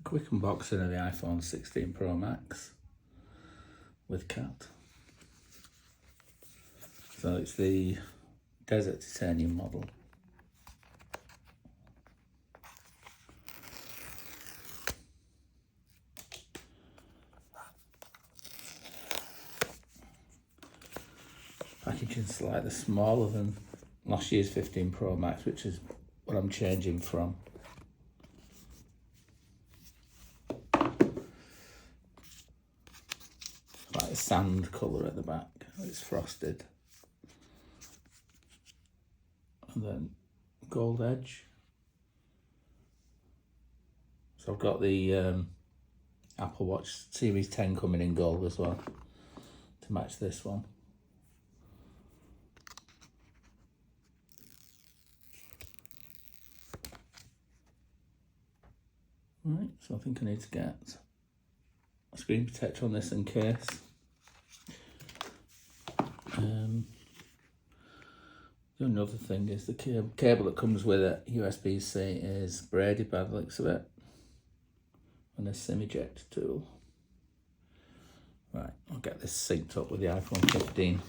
Quick unboxing of the iPhone 16 Pro Max with cat. So it's the Desert Titanium model. Packaging slightly smaller than last year's 15 Pro Max, which is what I'm changing from. Like a sand colour at the back, it's frosted. And then gold edge. So I've got the Apple Watch Series 10 coming in gold as well to match this one. Right, so I think I need to get a screen protector on this in case. The only other thing is the cable that comes with it, USB-C, is braided by the looks of it, and a SIM ejector tool. Right, I'll get this synced up with the iPhone 15.